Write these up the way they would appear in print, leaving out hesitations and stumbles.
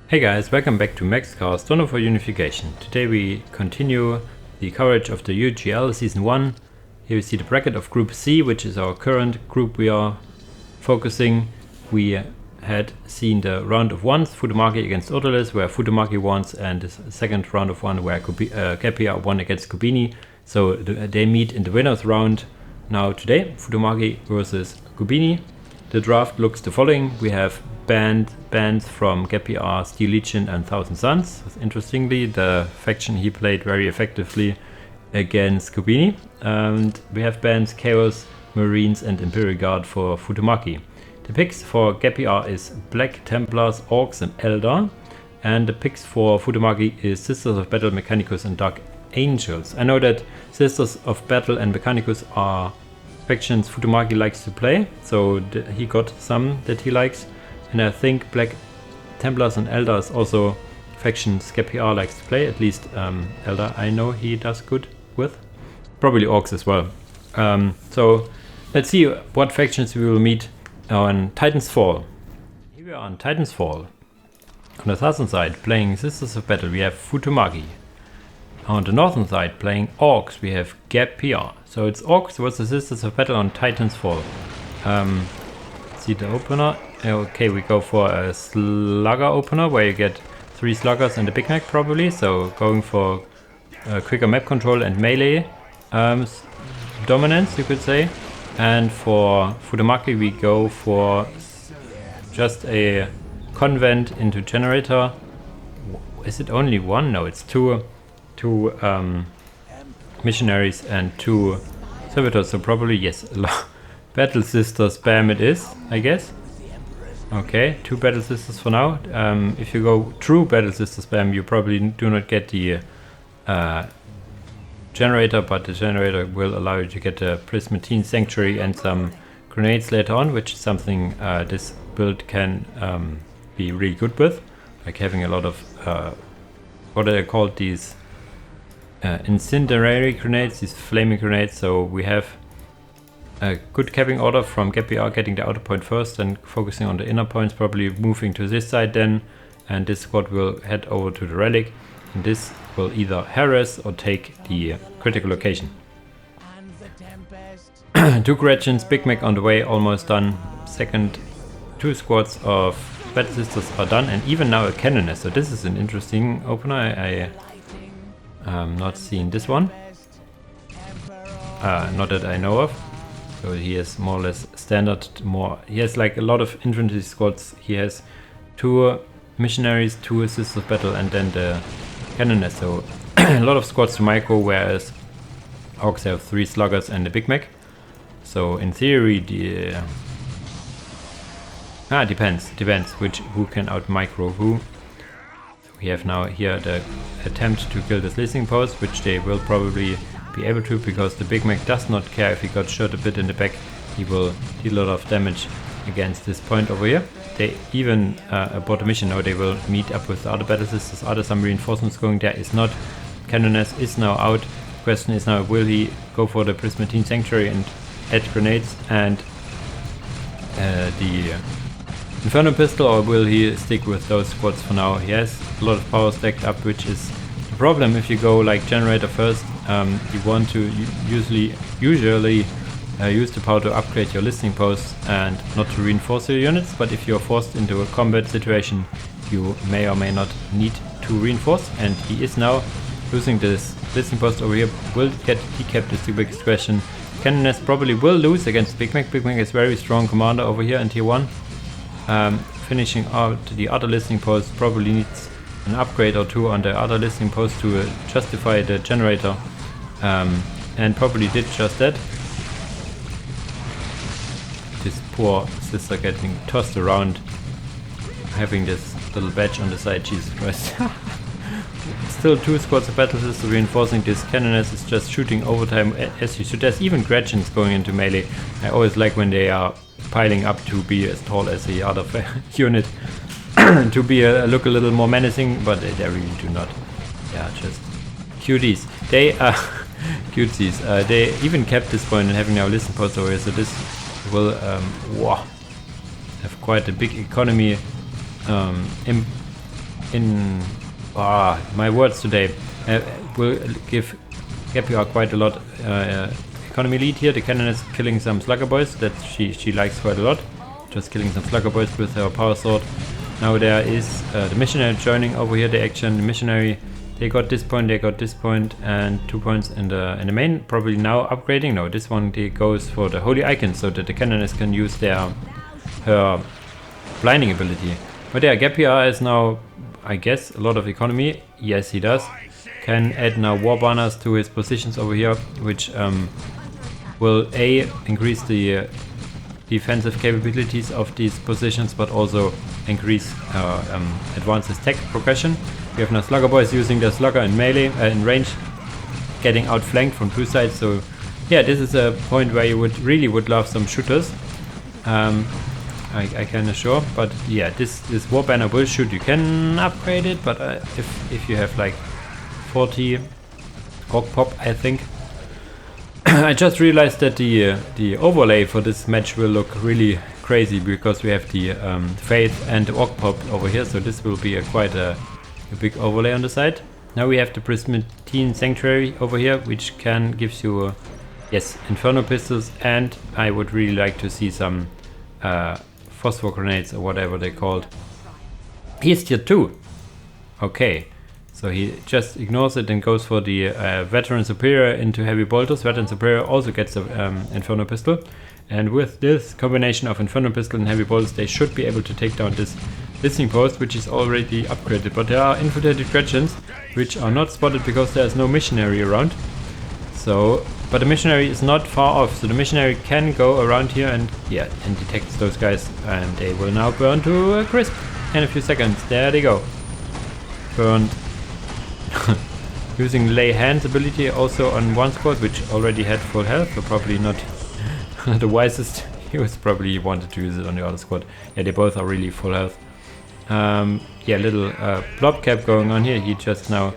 Hey guys, welcome back to Maxcast, Donor for Unification. Today we continue the coverage of the UGL Season 1. Here we see the bracket of Group C, which is our current group we are focusing. We had seen the round of ones, Futomaki against Odorless, where Futomaki won, and the second round of one where GabPR won against Gubini. So they meet in the winners round now today, Futomaki versus Gubini. The draft looks the following. We have bands from GabPR, Steel Legion and Thousand Suns. Interestingly, the faction he played very effectively against Gubini. And we have bands Chaos, Marines and Imperial Guard for Futomaki. The picks for GabPR is Black Templars, Orcs and Eldar. And the picks for Futomaki is Sisters of Battle, Mechanicus and Dark Angels. I know that Sisters of Battle and Mechanicus are factions Futomaki likes to play, so he got some that he likes. And I think Black Templars and Eldar is also factions GabPR likes to play, at least Eldar I know he does good with. Probably Orcs as well. So let's see what factions we will meet on Titan's Fall. Here we are on Titan's Fall. On the southern side playing Sisters of Battle we have Futomaki. On the northern side playing Orcs we have GabPR. So it's Orcs versus Sisters of Battle on Titan's Fall. See the opener. Okay, we go for a slugger opener where you get 3 sluggers and a Big Mac probably. So going for quicker map control and melee dominance, you could say. And for Futomaki we go for just a convent into generator. Is it only one? No, it's two missionaries and 2 servitors. So probably yes, Battle Sister spam it is, I guess. Okay, 2 Battle Sisters for now. If you go true Battle Sister spam, you probably do not get the generator, but the generator will allow you to get a Prismatine Sanctuary and some grenades later on, which is something this build can be really good with. Like having a lot of, what are they called, these incendiary grenades, these flaming grenades. So we have a good capping order from GabPR, getting the outer point first and focusing on the inner points, probably moving to this side then, and this squad will head over to the relic, and this will either harass or take the critical location. 2 Gretchens, Big Mac on the way, almost done. Second 2 squads of Battle Sisters are done, and even now a Cannoness. So this is an interesting opener. I not seen this one, not that I know of. So he has more or less standard, he has like a lot of infantry squads. He has 2 missionaries, 2 Sisters of Battle and then the Cannoness. So a lot of squads to micro, whereas Orcs have 3 sluggers and a Big Mac. So in theory depends who can out micro who. We have now here the attempt to kill this listening post, which they will probably be able to, because the Big Mac does not care if he got shot a bit in the back. He will deal a lot of damage against this point over here. They even abort a mission now. They will meet up with the other Battle Sisters. Are there some reinforcements going there? Is not. Cannoness is now out. Question is now, will he go for the Prismatine Sanctuary and add grenades and the Inferno Pistol, or will he stick with those squads for now? He has a lot of power stacked up, which is the problem if you go like generator first. You want to usually use the power to upgrade your listening posts and not to reinforce your units, but if you're forced into a combat situation you may or may not need to reinforce, and he is now losing this listening post over here. Will get decapped is the biggest question. Cannoness probably will lose against Big Mac. Big Mac is very strong commander over here in tier 1. Finishing out the other listening post, probably needs an upgrade or 2 on the other listening post to justify the generator, and probably did just that. This poor sister getting tossed around, having this little badge on the side, Jesus Christ. Still 2 squads of Battle Sisters reinforcing. This Cannoness is just shooting overtime as you should. There's even Gretchens going into melee. I always like when they are piling up to be as tall as the other unit, to be look a little more menacing, but they really do not. Yeah, just cuties. They are cuties. They even kept this point and having now listen post over here, so this will have quite a big economy my words today, will give GabPR quite a lot economy lead here. The cannon is killing some slugger boys that she likes quite a lot, just killing some slugger boys with her power sword. Now there is the missionary joining over here the action. The missionary, they got this point, and 2 points in the main, probably now upgrading. No, this one goes for the holy icon so that the cannoners can use her blinding ability. But yeah, GabPR is now, I guess, a lot of economy. Yes, he does. Can add now war banners to his positions over here, which will increase the defensive capabilities of these positions, but also increase advance his tech progression. We have now slugger boys using their slugger in melee in range, getting outflanked from two sides. So yeah, this is a point where you really would love some shooters. I can assure, but yeah, this war banner will shoot. You can upgrade it, but if you have like 40 orc pop, I think. I just realized that the overlay for this match will look really crazy because we have the faith and the orc pop over here, so this will be quite a big overlay on the side. Now we have the Prismatine Sanctuary over here, which gives you yes, Inferno pistols, and I would really like to see some phosphor grenades or whatever they're called. He's tier 2. Okay. So he just ignores it and goes for the Veteran Superior into Heavy Bolters. Veteran Superior also gets the Inferno Pistol. And with this combination of Inferno Pistol and Heavy Bolters, they should be able to take down this listening post, which is already upgraded. But there are infiltrated Gretchens, which are not spotted because there is no missionary around. So, but the missionary is not far off. So the missionary can go around here and detect those guys. And they will now burn to a crisp in a few seconds. There they go. Burned. Using lay hands ability also on one squad, which already had full health, so probably not the wisest. He was probably wanted to use it on the other squad. Yeah, they both are really full health. Yeah, little blob cap going on here. He just now,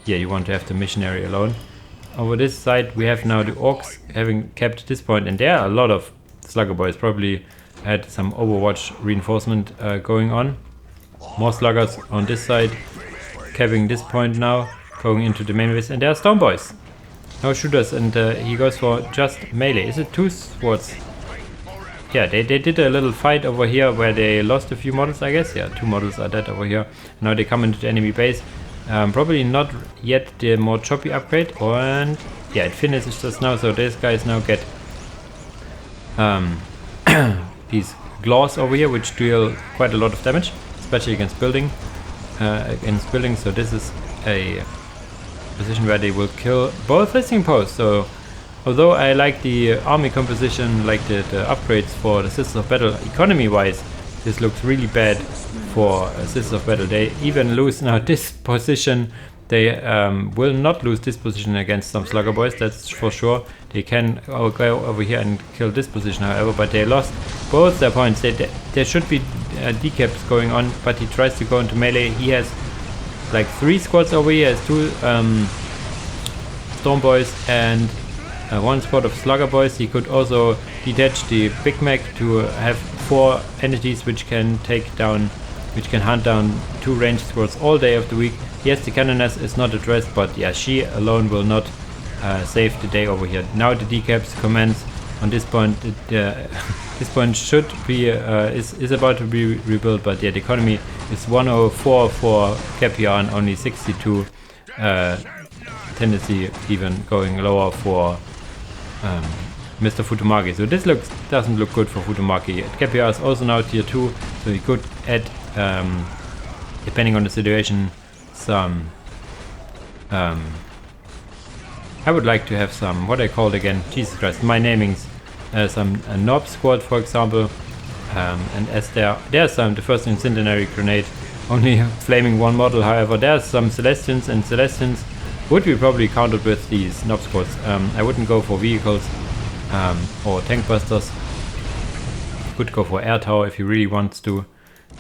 you want to have the missionary alone. Over this side we have now the orcs having kept this point, and there are a lot of slugger boys. Probably had some Overwatch reinforcement going on. More sluggers on this side. Capping this point now, going into the main base, and there are Storm Boys. No shooters, and he goes for just melee. Is it 2 swords? Yeah, they did a little fight over here where they lost a few models, I guess. Yeah, 2 models are dead over here. Now they come into the enemy base. Probably not yet the more choppy upgrade, and yeah, it finishes just now. So these guys now get these claws over here, which deal quite a lot of damage, especially against building. So this is a position where they will kill both listening posts. So although I like the army composition, like the upgrades for the Sisters of Battle economy wise, this looks really bad for Sisters of Battle. They even lose now this position. They will not lose this position against some slugger boys, that's for sure. They can go over here and kill this position, however, but they lost both their points. There should be decaps going on, but he tries to go into melee. He has like 3 squads over here. He has 2 Storm Boys and 1 squad of slugger boys. He could also detach the Big Mac to have 4 entities which can hunt down 2 ranged squads all day of the week. Yes, the Canoness is not addressed, but yeah, she alone will not save the day over here. Now the decaps commence on this point. This point should be is about to be rebuilt, but yeah, the economy is 104 for GabPR and only 62 tendency even going lower for Mr. Futomaki. So this doesn't look good for Futomaki. GabPR is also now tier 2, so he could add, depending on the situation, some I would like to have some, what I called again, Jesus Christ, my namings, some Nob squad, for example, and as there's some, the first incendiary grenade, only flaming 1 model, however, there's some Celestians, and Celestians would be probably countered with these Nob squads. I wouldn't go for vehicles or tank busters. Could go for air tower if he really wants to.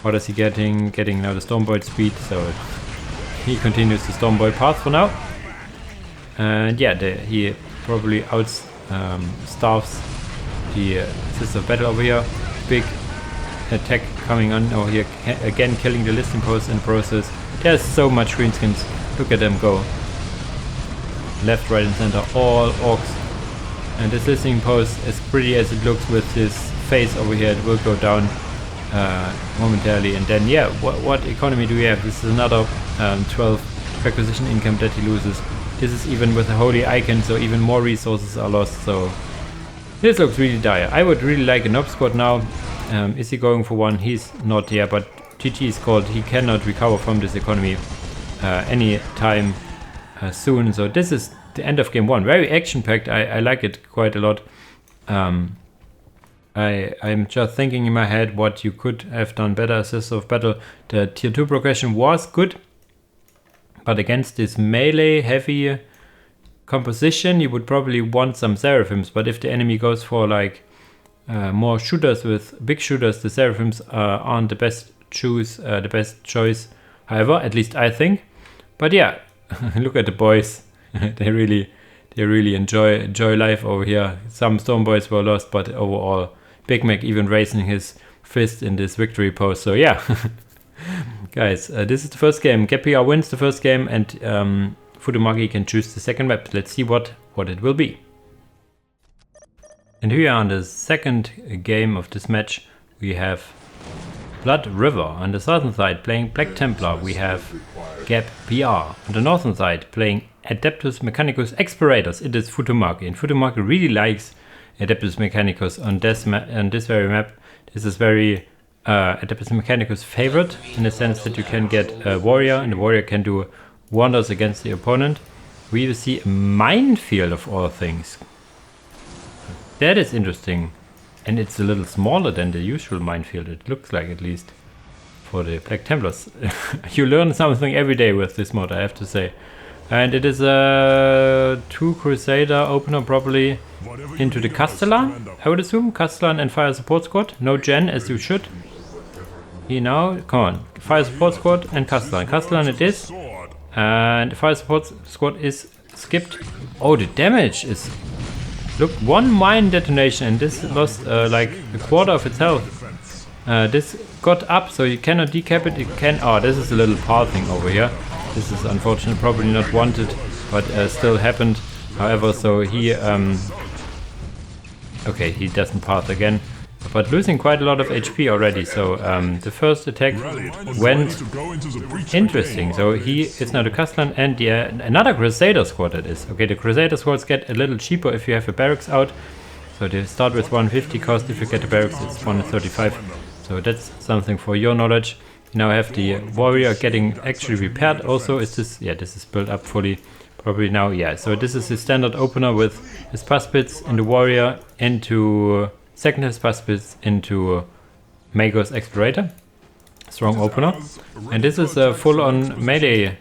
What is he getting? Getting now the Stormboy speed, so he continues the Stormboy path for now. And yeah, he probably starves the Sisters of Battle over here. Big attack coming on over here, again killing the listing post in the process. There's so much greenskins. Look at them go. Left, right and center, all orcs. And this listing post, as pretty as it looks with his face over here, it will go down momentarily. And then yeah, what economy do we have? This is another 12 requisition income that he loses. This is even with a holy icon, so even more resources are lost. So this looks really dire. I would really like an op squad now. Is he going for one? He's not here, but GG is called. He cannot recover from this economy any time soon. So this is the end of game 1. Very action packed. I like it quite a lot. I'm just thinking in my head what you could have done better. Assist of battle. The tier 2 progression was good, but against this melee heavy composition you would probably want some seraphims. But if the enemy goes for like more shooters with big shooters, the seraphims aren't the best choice. However, at least I think. But yeah, look at the boys. they really enjoy life over here. Some storm boys were lost, but overall Big Mac even raising his fist in this victory pose. So yeah, guys, this is the first game. GabPR wins the first game, and Futomaki can choose the second map. Let's see what it will be. And here we are on the second game of this match. We have Blood River. On the southern side playing Black Templar, we have GabPR. On the northern side playing Adeptus Mechanicus Explorators, it is Futomaki. And Futomaki really likes Adeptus Mechanicus on this very map. This is very Adeptus Mechanicus favorite, in the sense that you can get a warrior, and the warrior can do wonders against the opponent. We will see a minefield of all things. That is interesting. And it's a little smaller than the usual minefield, it looks like, at least for the Black Templars. You learn something every day with this mod, I have to say. And it is a 2 Crusader opener, probably into the Castellan, I would assume. Castellan and Fire Support Squad. No Gen, as you should. Here now, come on. Fire Support Squad and Castellan. Castellan it is. And Fire Support Squad is skipped. Oh, the damage is... Look, 1 mine detonation, and this lost like a quarter of its health. This got up, so you cannot decap it. You can... Oh, this is a little pathing over here. This is unfortunate, probably not wanted, but still happened. However, so he... okay, he doesn't path again, but losing quite a lot of HP already. So the first attack went interesting. So he is now the Castellan and another Crusader squad it is. Okay, the Crusader squads get a little cheaper if you have a barracks out. So they start with 150 cost. If you get a barracks, it's 135. So that's something for your knowledge. Now I have the warrior getting actually repaired also. Is this... Yeah, this is built up fully. Probably now, yeah. So this is the standard opener with his Paspits in the warrior into... Second his Paspits into Magos Explorator. Strong opener. And this is a full-on melee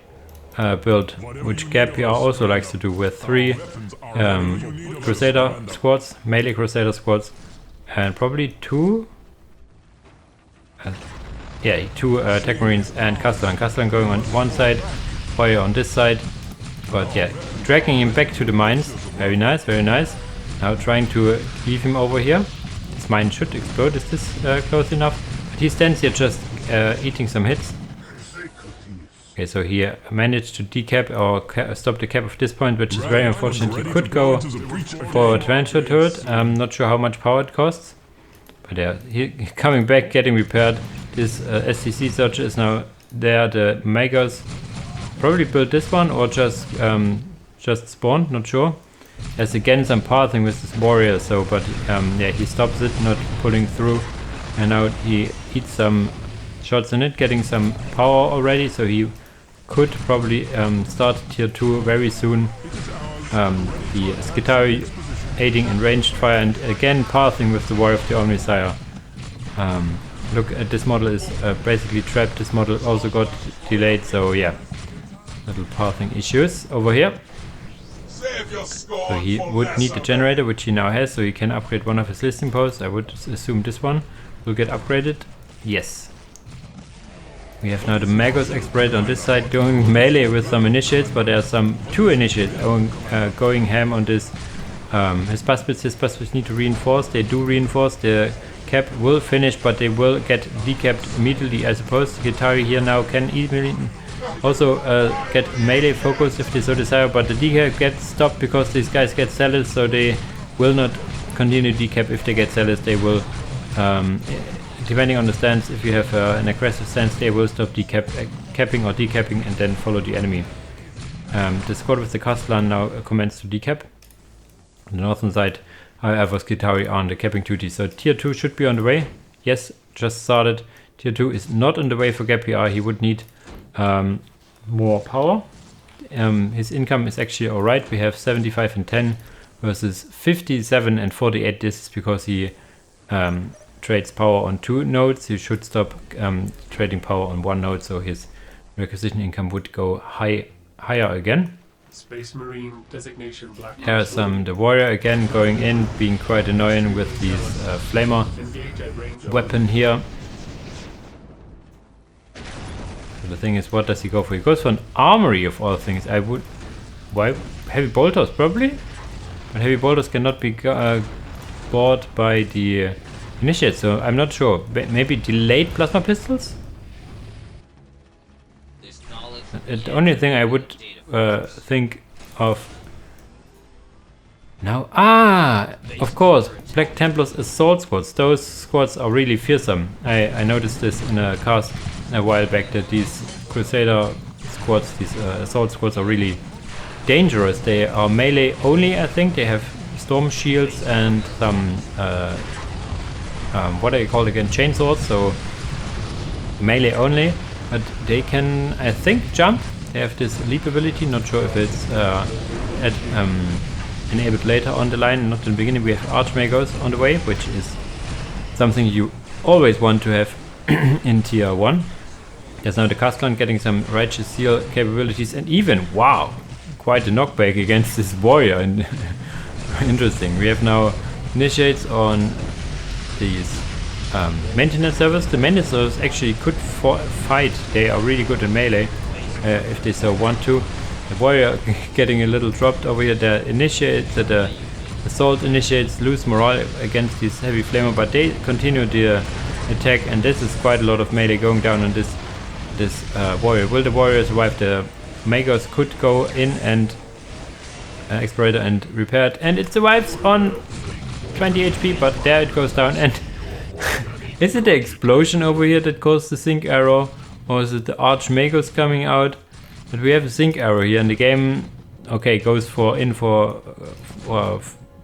build, which GabPR also likes to do, with 3 Crusader squads, melee Crusader squads, and probably 2... yeah, 2 Tech Marines and Castellan. Castellan going on one side, Fire on this side. But yeah, dragging him back to the mines. Very nice, very nice. Now trying to leave him over here. This mine should explode. Is this close enough? But he stands here just eating some hits. Okay, so he managed to decap or stop the cap of this point, which is very unfortunate. He could go for a Tarantula turret. I'm not sure how much power it costs. But yeah, he coming back, getting repaired. This STC searcher is now there. The Magos probably built this one, or just spawned, not sure. There's again some pathing with this warrior, so but yeah, he stops it, not pulling through, and now he eats some shots in it, getting some power already, so he could probably start tier 2 very soon. The Skitari aiding in ranged fire, and again pathing with the War of the Omnisire. Look at this model is basically trapped. This model also got delayed, so yeah, little pathing issues over here. So he would need the generator, which he now has, so he can upgrade one of his listing posts. I would assume this one will get upgraded. Yes. We have now the Magos Explorator on this side doing melee with some initiates, but there are some 2 initiates going ham on this. His Paspits need to reinforce. They do reinforce. The cap will finish, but they will get decapped immediately, I suppose. Guitari here now can even also get melee focus if they so desire, but the decap gets stopped because these guys get zealous, so they will not continue decap. If they get zealous, they will, depending on the stance, if you have an aggressive stance, they will stop capping or decapping and then follow the enemy. The squad with the Castellan now commence to decap. On the northern side, however, Skitari are on the capping duty, so tier 2 should be on the way. Yes, just started. Tier 2 is not on the way for GabPR. He would need more power. His income is actually alright. We have 75 and 10 versus 57 and 48. This is because he trades power on 2 nodes. He should stop trading power on 1 node, so his requisition income would go higher again. Space Marine designation Black. Here's the warrior again going in, being quite annoying with these flamer weapon here. So the thing is, what does he go for? He goes for an armory of all things. I would... Why? Heavy bolters probably? But heavy bolters cannot be bought by the initiate, so I'm not sure. Maybe delayed plasma pistols? The only thing I would think of now, of course, Black Templars assault squads. Those squads are really fearsome. I noticed this in a cast a while back, that these Crusader squads, these assault squads, are really dangerous. They are melee only, I think. They have storm shields and some what are you called again? Chainswords, so melee only. But they can, I think, jump. They have this leap ability. Not sure if it's enabled later on the line. Not in the beginning. We have Archmagos on the way, which is something you always want to have in tier 1. There's now the Castellan getting some Righteous Seal capabilities, and even, wow, quite a knockback against this warrior. And interesting. We have now initiates on these maintenance servers. The maintenance servers actually could fight. They are really good in melee if they so want to. The warrior getting a little dropped over here. The initiates, the assault initiates lose morale against these heavy flamer, but they continue the attack, and this is quite a lot of melee going down on this warrior. Will the warrior survive? The Magos could go in and Explorator and repair it, and it survives on 20 HP, but there it goes down. And is it the explosion over here that caused the sync error, or is it the Archmagos coming out? But we have a sync error here, and the game, okay, goes for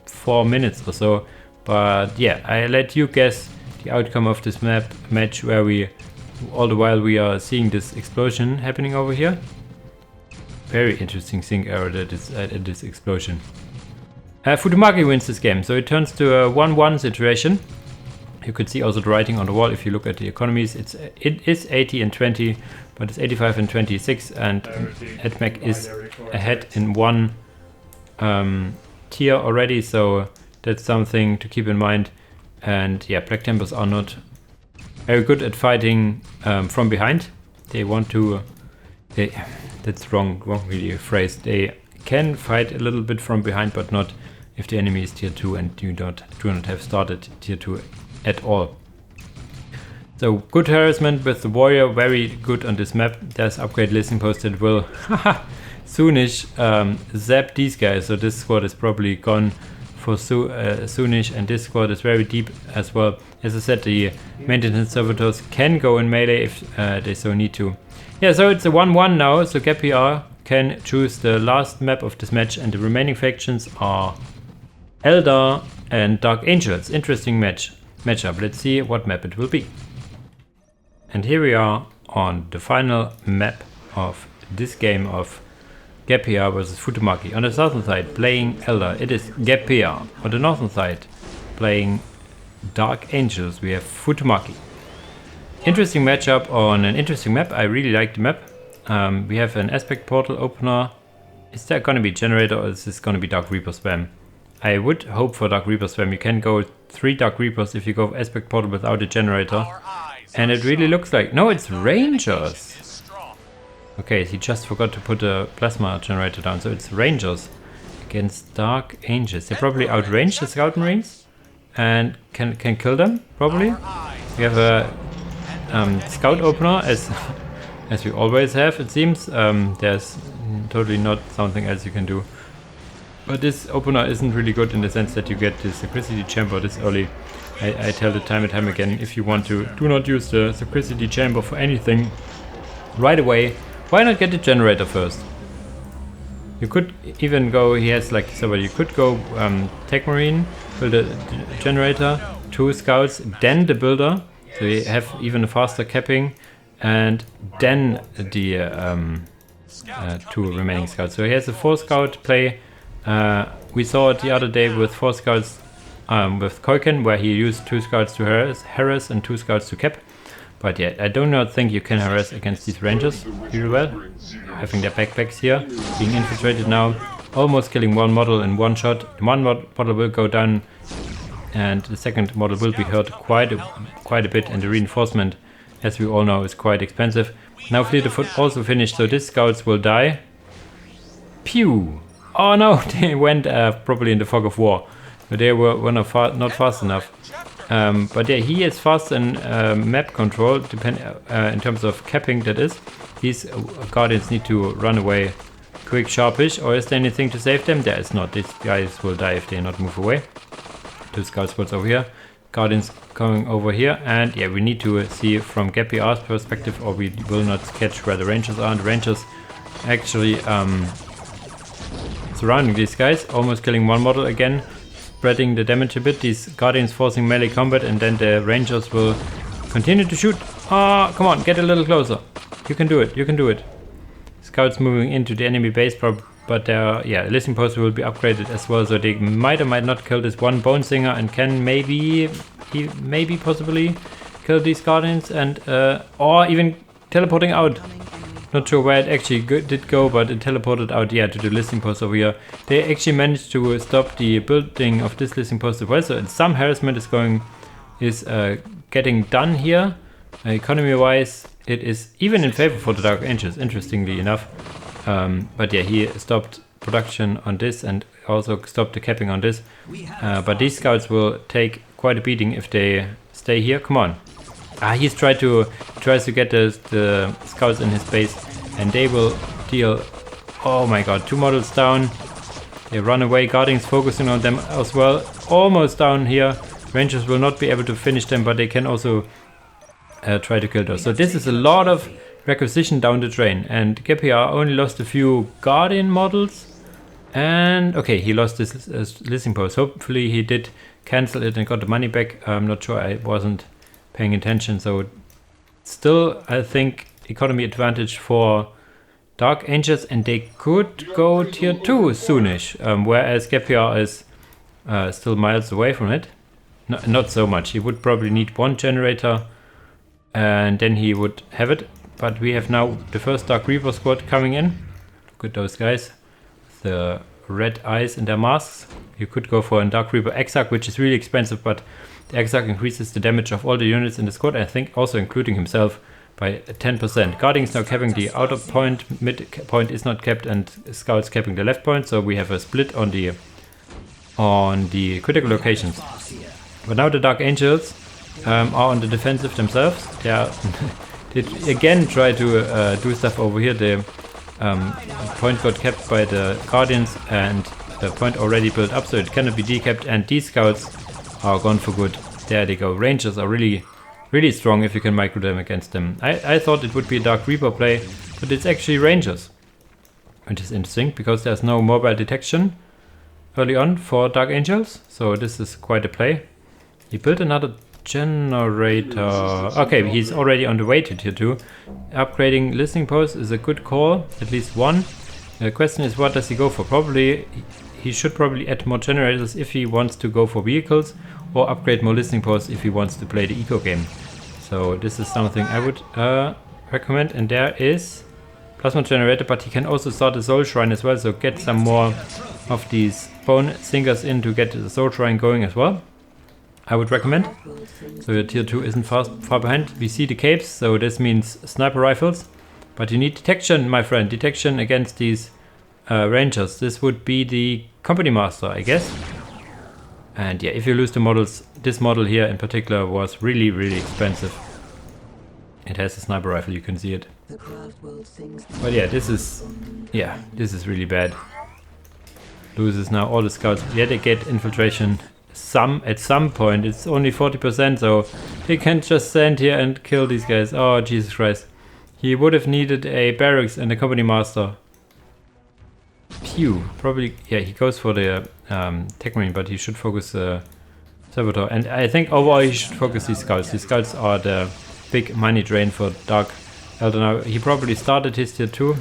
4 minutes or so. But yeah, I let you guess the outcome of this match, where we, all the while we are seeing this explosion happening over here. Very interesting sync error that is at this explosion. Futomaki wins this game, so it turns to a 1-1 situation. You could see also the writing on the wall if you look at the economies. It is 80 and 20, but it's 85 and 26, and Edmec is ahead in 1 tier already, so that's something to keep in mind. And yeah, Black Templars are not very good at fighting from behind. They want to... that's wrongly phrased. They can fight a little bit from behind, but not if the enemy is tier 2 and you do not have started tier 2 at all. So good harassment with the warrior, very good on this map. There's upgrade listing posted, will soonish zap these guys, so this squad is probably gone for soonish, and this squad is very deep as well. As I said, the maintenance servitors can go in melee if they so need to. Yeah, so it's a 1-1 now, so GabPR can choose the last map of this match, and the remaining factions are Eldar and Dark Angels. Interesting matchup. Let's see what map it will be. And here we are on the final map of this game of GabPR versus Futomaki. On the southern side playing Eldar, it is GabPR. On the northern side playing Dark Angels, we have Futomaki. Interesting matchup on an interesting map. I really like the map. We have an aspect portal opener. Is there gonna be generator, or is this gonna be Dark Reaper spam? I would hope for Dark Reaper spam. You can go 3 Dark Reapers if you go aspect portal without a generator. And it really looks like... No, it's Rangers! Okay, he just forgot to put a plasma generator down, so it's Rangers against Dark Angels. They probably outrange the Scout Marines. and can kill them, probably. We have a scout opener, as we always have, it seems. There's totally not something else you can do. But this opener isn't really good in the sense that you get the Synchronicity Chamber this early. I tell it time and time again, if you want to, do not use the Synchronicity Chamber for anything right away. Why not get the generator first? You could even go, he has like, so you could go Tech Marine, build a generator, 2 scouts, then the builder, so you have even a faster capping, and then the 2 remaining scouts. So he has a 4 scout play. We saw it the other day with 4 scouts with Koiken, where he used 2 scouts to harass and 2 scouts to cap. But yeah, I do not think you can harass against these rangers really well. Having their backpacks here, being infiltrated now, almost killing 1 model in 1 shot. One model will go down and the second model will be hurt quite a bit, and the reinforcement, as we all know, is quite expensive. Now Fleet of Foot also finished, so these scouts will die. Pew! Oh no, they went probably in the fog of war. But they were not fast enough. But yeah, he is fast in map control, in terms of capping, that is. These guardians need to run away quick, sharpish, or is there anything to save them? There is not. These guys will die if they not move away. 2 scout spots over here. Guardians going over here, and yeah, we need to see from GabPR's perspective, or we will not catch where the rangers are. And the rangers actually surrounding these guys, almost killing 1 model again. Spreading the damage a bit, these guardians forcing melee combat, and then the rangers will continue to shoot. Ah, come on, get a little closer. You can do it, you can do it. Scouts moving into the enemy base, but yeah, listening post will be upgraded as well, so they might or might not kill this 1 bone singer, and can maybe possibly kill these guardians, and or even teleporting out. Not sure where it actually did go, but it teleported out, yeah, to the listening post over here. They actually managed to stop the building of this listening post as well, so some harassment is getting done here. Economy-wise, it is even in favor for the Dark Angels, interestingly enough. But yeah, he stopped production on this and also stopped the capping on this. But these scouts will take quite a beating if they stay here. Come on. He tries to get the scouts in his base, and they will deal. Oh my god, 2 models down. They run away. Guardians focusing on them as well. Almost down here. Rangers will not be able to finish them, but they can also try to kill those. So this is a lot of requisition down the drain, and GabPR only lost a few Guardian models. And okay, he lost this listening post. Hopefully he did cancel it and got the money back. I'm not sure, I wasn't paying attention. So still, I think economy advantage for Dark Angels, and they could go tier 2 soonish, whereas GabPR is still miles away from it. No, not so much. He would probably need 1 generator and then he would have it. But we have now the first Dark Reaper squad coming in. Look at those guys, the red eyes in their masks. You could go for a Dark Reaper Exarch, which is really expensive, but the Exarch increases the damage of all the units in the squad, I think also including himself, by 10%. Guardians now capping the outer point, mid point is not capped, and scouts capping the left point, so we have a split on the critical locations. But now the Dark Angels are on the defensive themselves. They again try to do stuff over here. The point got capped by the Guardians, and the point already built up, so it cannot be decapped, and these scouts are gone for good. There they go. Rangers are really strong if you can micro them against them. I thought it would be a Dark Reaper play, but it's actually Rangers, which is interesting because there's no mobile detection early on for Dark Angels, so this is quite a play. He built another generator. Okay, he's already on the way to tier 2. Upgrading listening post is a good call, at least 1. The question is, what does he go for? Probably he should probably add more generators if he wants to go for vehicles, or upgrade more listening posts if he wants to play the eco game. So this is something I would recommend. And there is plasma generator, but he can also start a soul shrine as well, so get some more of these bone singers in to get the soul shrine going as well. I would recommend. So your tier 2 isn't far behind. We see the capes, so this means sniper rifles, but you need detection, my friend. Detection against these rangers. This would be the company master, I guess. And yeah, if you lose the models this model here in particular was really, really expensive. It has a sniper rifle, you can see it. But yeah, this is really bad. Loses now all the scouts. Yeah, they get infiltration at some point. It's only 40%, so they can't just stand here and kill these guys. Oh, Jesus Christ. He would have needed a barracks and a company master. Pew. Probably, yeah, he goes for the tech marine, but he should focus Salvatore. And I think overall he should focus these scouts. These scouts are the big money drain for Dark Elder. Now, he probably started his tier 2.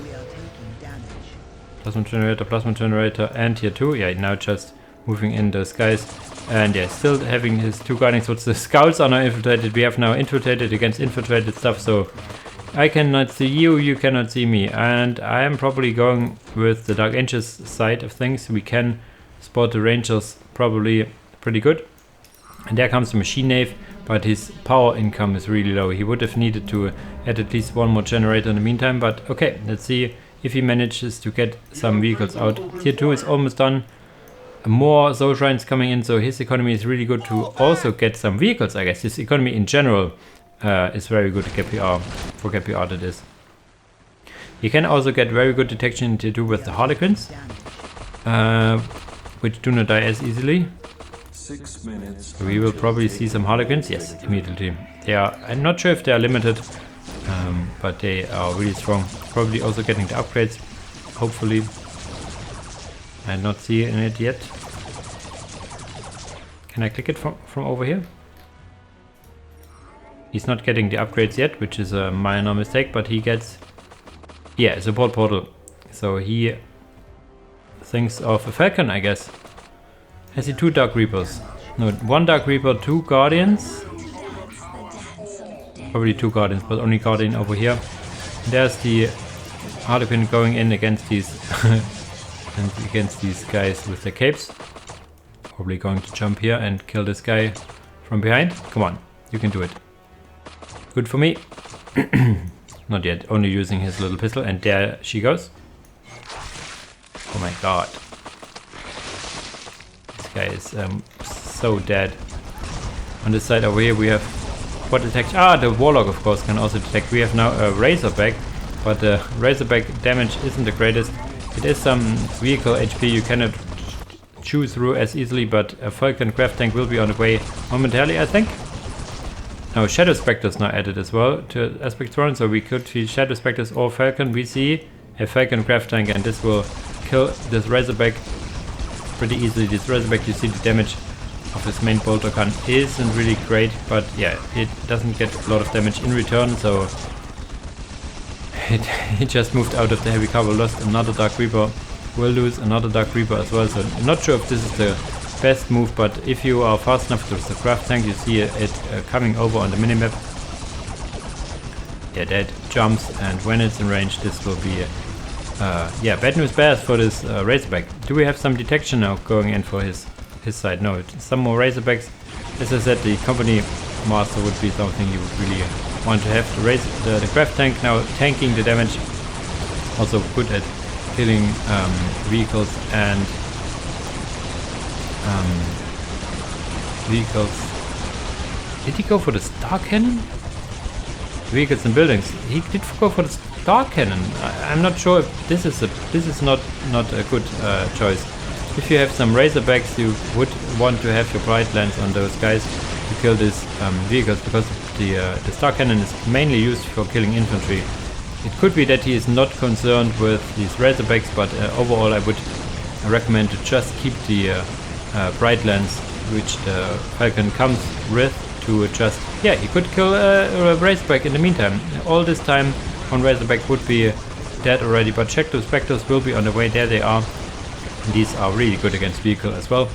Plasma generator, and tier 2. Yeah, now just moving in those guys. And yeah, still having his 2 guarding swords. The scouts are now infiltrated. We have now infiltrated against infiltrated stuff, so I cannot see you, you cannot see me. And I am probably going with the Dark Angels side of things. We can spot the Rangers probably pretty good. And there comes the Machine Knave, but his power income is really low. He would have needed to add at least 1 more generator in the meantime, but okay, let's see if he manages to get some vehicles out. Tier 2 is almost done. More Soul Shrines coming in, so his economy is really good to also get some vehicles, I guess. His economy in general is very good GabPR, for GabPR that is. He can also get very good detection in tier 2 with the Harlequins, which do not die as easily. 6 minutes. So we will probably see some Harlequins, yes, immediately. They are, I'm not sure if they are limited, but they are really strong. Probably also getting the upgrades, hopefully. I'm not seeing it yet. Can I click it from over here? He's not getting the upgrades yet, which is a minor mistake, but he gets, yeah, support portal. So he thinks of a Falcon, I guess. Has he 2 Dark Reapers? No, 1 Dark Reaper, 2 Guardians. Probably 2 Guardians, but only Guardian over here. There's the Harlequin going in against these and against these guys with the capes. Probably going to jump here and kill this guy from behind. Come on, you can do it. Good for me. Not yet, only using his little pistol, and there she goes. Oh my god. This guy is so dead. On this side over here we have what detects. Ah, the Warlock of course can also detect. We have now a Razorback, but the Razorback damage isn't the greatest. It is some vehicle HP you cannot chew through as easily, but a Falcon craft tank will be on the way momentarily, I think. Now Shadow Spectres now added as well to Aspect Throne, so we could see Shadow Spectres or Falcon. We see a Falcon craft tank, and this will kill this Razorback pretty easily. This Razorback, you see the damage of his main bolter gun isn't really great, but yeah, it doesn't get a lot of damage in return, so it just moved out of the heavy cover, lost another Dark Reaper, will lose another Dark Reaper as well, so I'm not sure if this is the best move, but if you are fast enough with the craft tank, you see it coming over on the minimap. Yeah, that jumps, and when it's in range, this will be yeah, bad news bears for this Razorback. Do we have some detection now going in for his side? No, some more Razorbacks. As I said, the company master would be something you would really want to have. The craft tank now tanking the damage, also good at killing vehicles and vehicles. Did he go for the Star Cannon? Vehicles and buildings. He did go for the Star Cannon. I'm not sure if this is not a good choice. If you have some Razorbacks, you would want to have your Bright Lance on those guys to kill these vehicles, because the Star Cannon is mainly used for killing infantry. It could be that he is not concerned with these Razorbacks, but overall I would recommend to just keep the Bright Lance, which the Falcon comes with, to just, yeah, he could kill a Razorback in the meantime. All this time on Razorback would be dead already, but Shadow Spectres will be on the way. There they are. These are really good against vehicle as well.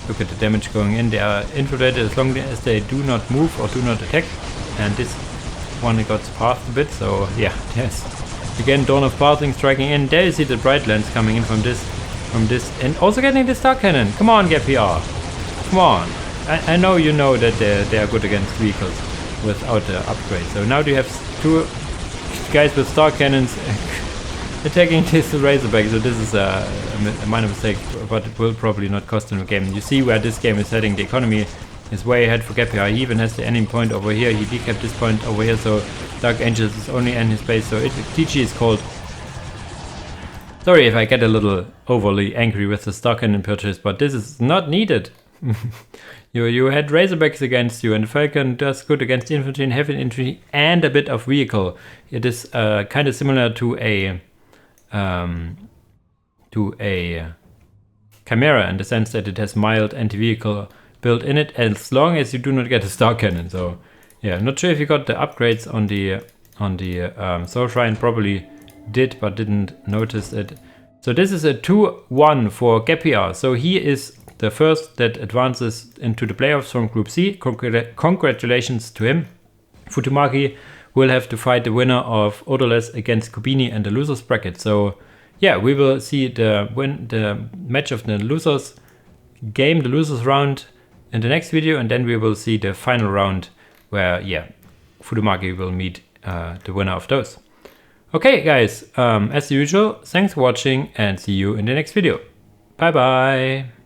Look at the damage going in. They are infiltrated as long as they do not move or do not attack. And this one got passed a bit, so yeah, yes. Again, Dawn of Pathing striking in. There you see the Bright Lance coming in from this, and also getting the Star Cannon. Come on, GabPR. Come on. I know you know that they are good against vehicles without the upgrade. So now you have 2 guys with Star Cannons attacking this Razorback. So this is a minor mistake, but it will probably not cost him a game. You see where this game is heading. The economy is way ahead for GabPR. He even has the ending point over here. He decapped this point over here, so Dark Angels is only in his base, so TG is called. Sorry if I get a little overly angry with the Star Cannon purchase, but this is not needed. You had Razorbacks against you, and Falcon does good against infantry and heavy infantry and a bit of vehicle. It is kind of similar to a Chimera in the sense that it has mild anti-vehicle built in it, as long as you do not get a Star Cannon. So yeah, not sure if you got the upgrades on the Soul Shrine. Probably did, but didn't notice it. So this is a 2-1 for GabPR. So he is the first that advances into the playoffs from Group C. Congratulations to him. Futomaki will have to fight the winner of Odorless against Kubini and the losers bracket. So yeah, we will see the match of the losers game, the losers round in the next video, and then we will see the final round where Futomaki will meet the winner of those. Okay guys, as usual, thanks for watching and see you in the next video. Bye bye!